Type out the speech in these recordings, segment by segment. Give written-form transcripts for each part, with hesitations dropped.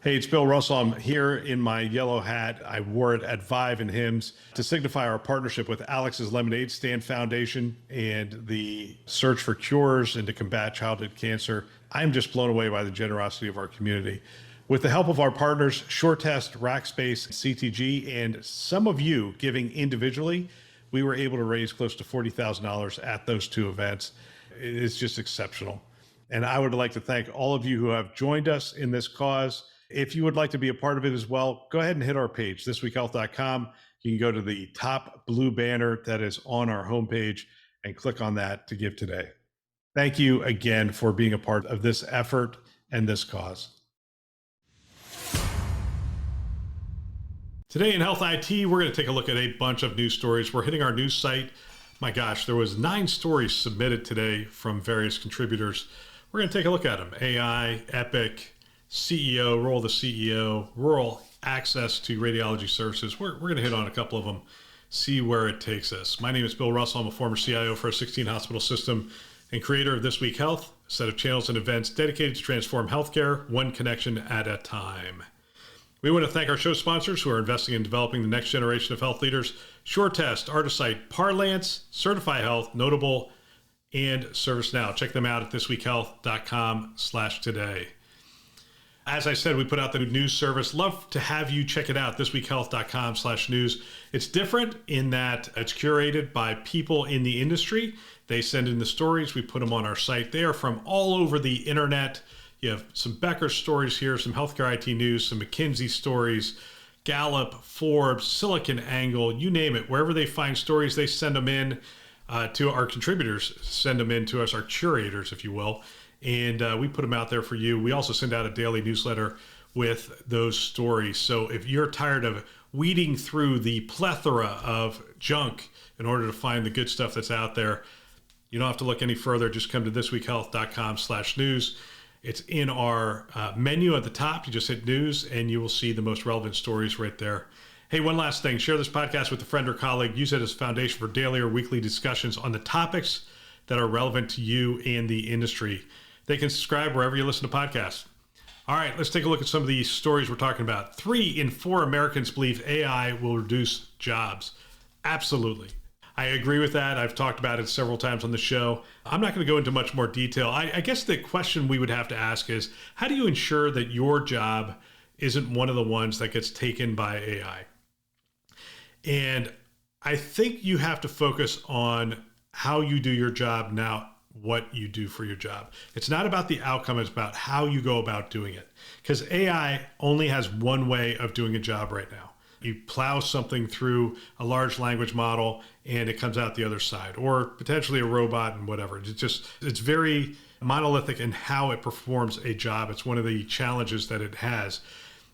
Hey, it's Bill Russell. I'm here in my yellow hat. I wore it at Vive and Hims to signify our partnership with Alex's Lemonade Stand Foundation and the search for cures and to combat childhood cancer. I'm just blown away by the generosity of our community. With the help of our partners, SureTest, Rackspace, CTG, and some of you giving individually, we were able to raise close to $40,000 at those two events. It is just exceptional. And I would like to thank all of you who have joined us in this cause. If you would like to be a part of it as well, go ahead and hit our page, thisweekhealth.com. You can go to the top blue banner that is on our homepage and click on that to give today. Thank you again for being a part of this effort and this cause. Today in Health IT, we're going to take a look at a bunch of news stories. We're hitting our news site. My gosh, there was 9 stories submitted today from various contributors. We're going to take a look at them. AI, Epic, CEO, role of the CEO, rural access to radiology services. We're going to hit on a couple of them, see where it takes us. My name is Bill Russell. I'm a former CIO for a 16-hospital system and creator of This Week Health, a set of channels and events dedicated to transform healthcare, one connection at a time. We want to thank our show sponsors who are investing in developing the next generation of health leaders: SureTest, Artisight, Parlance, Certify Health, Notable, and ServiceNow. Check them out at thisweekhealth.com/today. As I said, we put out the news service. Love to have you check it out, thisweekhealth.com/news. It's different in that it's curated by people in the industry. They send in the stories. We put them on our site. They are from all over the internet. You have some Becker stories here, some healthcare IT news, some McKinsey stories, Gallup, Forbes, SiliconANGLE, you name it. Wherever they find stories, they send them in to our contributors, send them in to us, our curators, if you will. And we put them out there for you. We also send out a daily newsletter with those stories. So if you're tired of weeding through the plethora of junk in order to find the good stuff that's out there, you don't have to look any further. Just come to thisweekhealth.com/news. It's in our menu at the top. You just hit news and you will see the most relevant stories right there. Hey, one last thing. Share this podcast with a friend or colleague. Use it as a foundation for daily or weekly discussions on the topics that are relevant to you and the industry. They can subscribe wherever you listen to podcasts. All right, let's take a look at some of these stories we're talking about. 3 in 4 Americans believe AI will reduce jobs. Absolutely. I agree with that. I've talked about it several times on the show. I'm not going to go into much more detail. I guess the question we would have to ask is, how do you ensure that your job isn't one of the ones that gets taken by AI? And I think you have to focus on how you do your job, now what you do for your job. It's not about the outcome, it's about how you go about doing it. Because AI only has one way of doing a job right now. You plow something through a large language model and it comes out the other side, or potentially a robot and whatever. It's very monolithic in how it performs a job. It's one of the challenges that it has.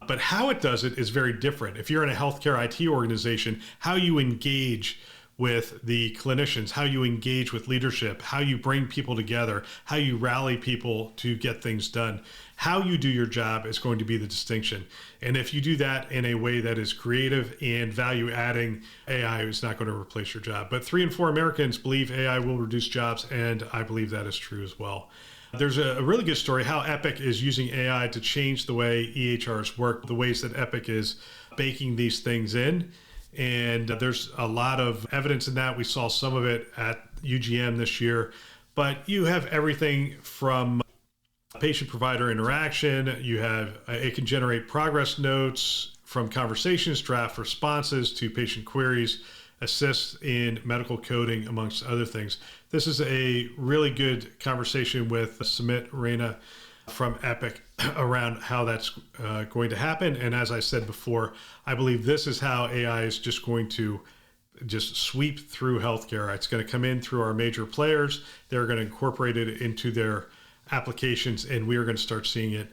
But how it does it is very different. If you're in a healthcare IT organization, how you engage with the clinicians, how you engage with leadership, how you bring people together, how you rally people to get things done, how you do your job is going to be the distinction. And if you do that in a way that is creative and value adding, AI is not going to replace your job. But 3 in 4 Americans believe AI will reduce jobs, and I believe that is true as well. There's a really good story how Epic is using AI to change the way EHRs work, the ways that Epic is baking these things in. And there's a lot of evidence in that. We saw some of it at UGM this year. But you have everything from patient-provider interaction. You have, it can generate progress notes from conversations, draft responses to patient queries, assist in medical coding, amongst other things. This is a really good conversation with Sumit Raina from Epic around how that's going to happen. And as I said before, I believe this is how AI is just going to just sweep through healthcare. It's going to come in through our major players. They're going to incorporate it into their applications, and we are going to start seeing it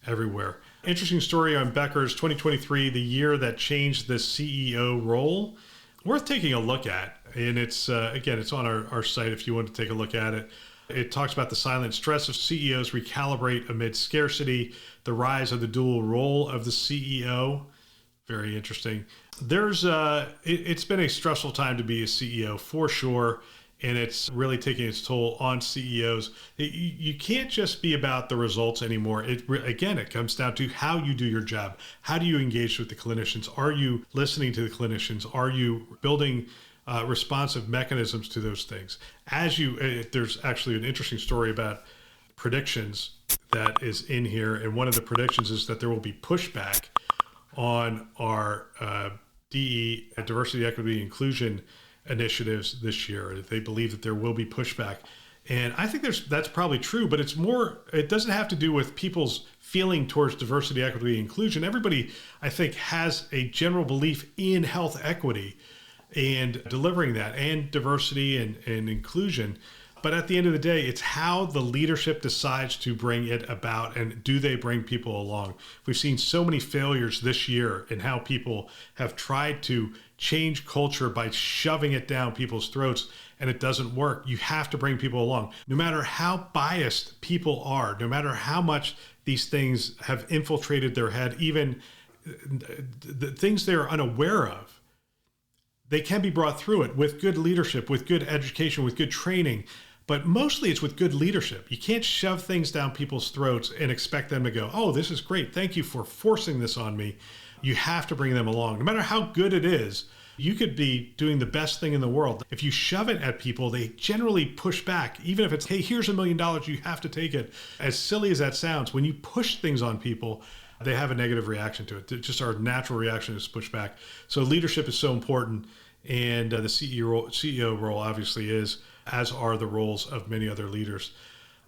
everywhere. Interesting story on Becker's 2023, the year that changed the CEO role. Worth taking a look at. And it's, again, it's on our site if you want to take a look at it. It talks about the silent stress of CEOs recalibrate amid scarcity, the rise of the dual role of the CEO. Very interesting. It's been a stressful time to be a CEO for sure. and it's really taking its toll on CEOs. You can't just be about the results anymore. Again, it comes down to how you do your job. How do you engage with the clinicians? Are you listening to the clinicians? Are you building responsive mechanisms to those things? There's actually an interesting story about predictions that is in here, and one of the predictions is that there will be pushback on our DE, diversity, equity, inclusion initiatives this year. They believe that there will be pushback. And I think that's probably true, but it doesn't have to do with people's feeling towards diversity, equity, inclusion. Everybody, I think, has a general belief in health equity and delivering that, and diversity and inclusion. But at the end of the day, it's how the leadership decides to bring it about, and do they bring people along? We've seen so many failures this year in how people have tried to change culture by shoving it down people's throats, and it doesn't work. You have to bring people along. No matter how biased people are, no matter how much these things have infiltrated their head, even the things they're unaware of, they can be brought through it with good leadership, with good education, with good training. But mostly it's with good leadership. You can't shove things down people's throats and expect them to go, oh, this is great. Thank you for forcing this on me. You have to bring them along. No matter how good it is, you could be doing the best thing in the world. If you shove it at people, they generally push back. Even if it's, hey, here's $1 million, you have to take it. As silly as that sounds, when you push things on people, they have a negative reaction to it. Just our natural reaction is push back. So leadership is so important. And the CEO role obviously is, as are the roles of many other leaders.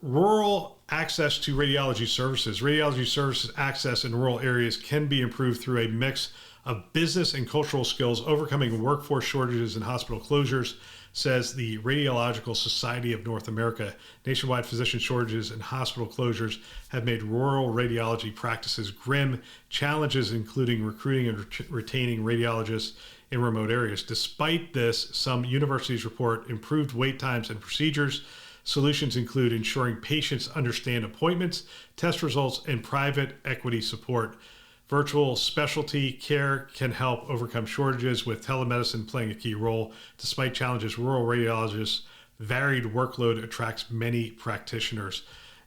Rural access to radiology services. Radiology services access in rural areas can be improved through a mix of business and cultural skills, overcoming workforce shortages and hospital closures, says the Radiological Society of North America. Nationwide physician shortages and hospital closures have made rural radiology practices grim. Challenges including recruiting and retaining radiologists in remote areas. Despite this, some universities report improved wait times and procedures. Solutions include ensuring patients understand appointments, test results, and private equity support. Virtual specialty care can help overcome shortages, with telemedicine playing a key role. Despite challenges, rural radiologists' varied workload attracts many practitioners.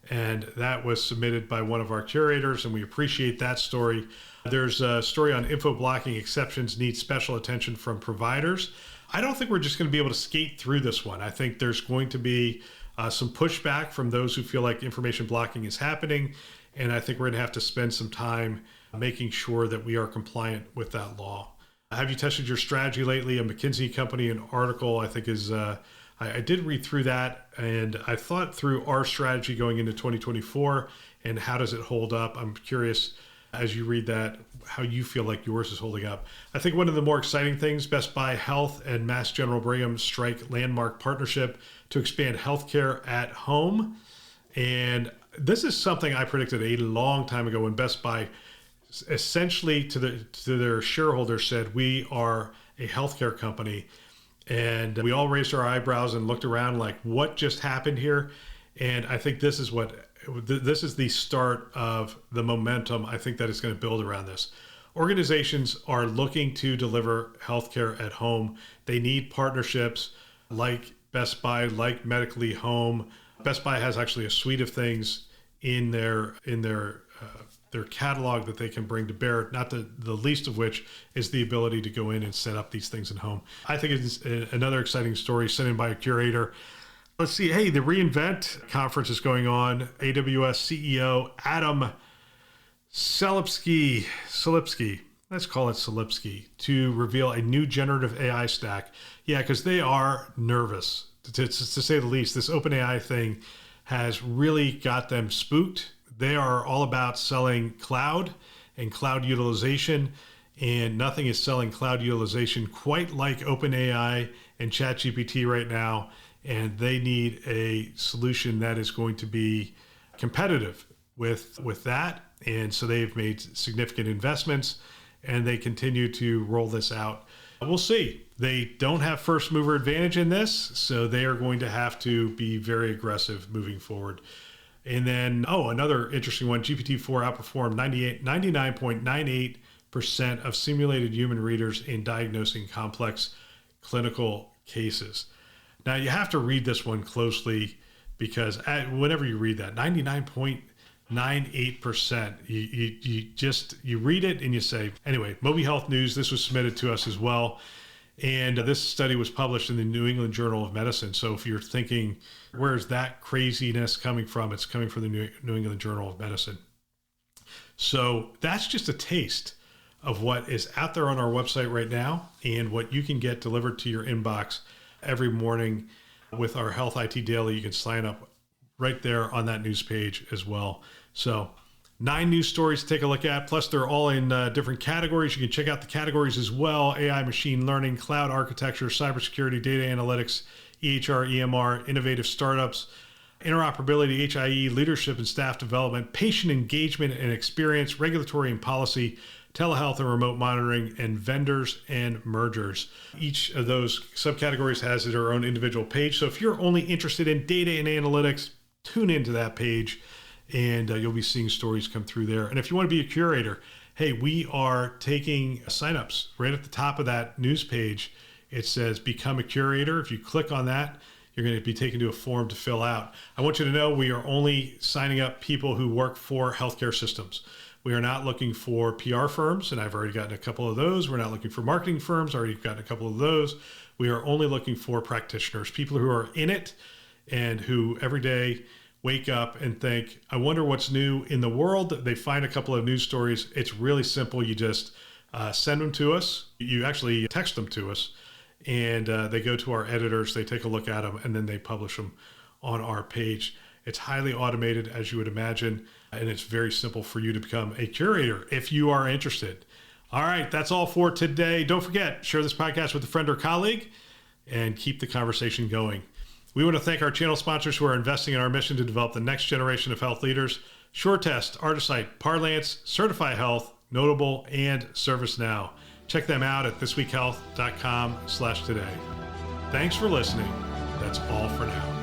And that was submitted by one of our curators, and we appreciate that story. There's a story on info blocking exceptions need special attention from providers. I don't think we're just going to be able to skate through this one. I think there's going to be some pushback from those who feel like information blocking is happening. And I think we're going to have to spend some time making sure that we are compliant with that law. Have you tested your strategy lately? A McKinsey company, an article I think is, I did read through that, and I thought through our strategy going into 2024 and how does it hold up. I'm curious, as you read that, how you feel like yours is holding up. I think one of the more exciting things, Best Buy Health and Mass General Brigham strike landmark partnership to expand healthcare at home. And this is something I predicted a long time ago when Best Buy essentially to their shareholders said, we are a healthcare company. And we all raised our eyebrows and looked around like, what just happened here? And I think this is the start of the momentum I think that is going to build around this. Organizations are looking to deliver healthcare at home. They need partnerships like Best Buy, like Medically Home. Best Buy has actually a suite of things in their catalog that they can bring to bear, not the least of which is the ability to go in and set up these things at home. I think it's another exciting story sent in by a curator. Let's see. Hey, the reInvent conference is going on. AWS CEO Adam Selipsky, let's call it Selipsky, to reveal a new generative AI stack. Yeah, because they are nervous, to say the least. This OpenAI thing has really got them spooked. They are all about selling cloud and cloud utilization, and nothing is selling cloud utilization quite like OpenAI and ChatGPT right now. And they need a solution that is going to be competitive with that. And so they've made significant investments, and they continue to roll this out. We'll see. They don't have first mover advantage in this, so they are going to have to be very aggressive moving forward. And then, another interesting one, GPT-4 outperformed 99.98% of simulated human readers in diagnosing complex clinical cases. Now, you have to read this one closely because whenever you read that, 99.98%, you read it and you say, anyway, Moby Health News, this was submitted to us as well. And this study was published in the New England Journal of Medicine. So if you're thinking, where's that craziness coming from? It's coming from the New England Journal of Medicine. So that's just a taste of what is out there on our website right now and what you can get delivered to your inbox every morning with our Health IT Daily. You can sign up right there on that news page as well. So 9 news stories to take a look at, plus they're all in different categories. You can check out the categories as well: AI, machine learning, cloud architecture, cybersecurity, data analytics, EHR, EMR, innovative startups, interoperability, HIE, leadership and staff development, patient engagement and experience, regulatory and policy, telehealth and remote monitoring, and vendors and mergers. Each of those subcategories has their own individual page. So if you're only interested in data and analytics, tune into that page and you'll be seeing stories come through there. And if you want to be a curator, hey, we are taking signups right at the top of that news page. It says become a curator. If you click on that, you're going to be taken to a form to fill out. I want you to know we are only signing up people who work for healthcare systems. We are not looking for PR firms, and I've already gotten a couple of those. We're not looking for marketing firms, already gotten a couple of those. We are only looking for practitioners, people who are in it and who every day wake up and think, I wonder what's new in the world. They find a couple of news stories. It's really simple. You just send them to us. You actually text them to us, and they go to our editors. They take a look at them, and then they publish them on our page. It's highly automated, as you would imagine, and it's very simple for you to become a curator if you are interested. All right, that's all for today. Don't forget, share this podcast with a friend or colleague and keep the conversation going. We want to thank our channel sponsors who are investing in our mission to develop the next generation of health leaders: SureTest, Artisight, Parlance, Certify Health, Notable, and ServiceNow. Check them out at thisweekhealth.com/today. Thanks for listening. That's all for now.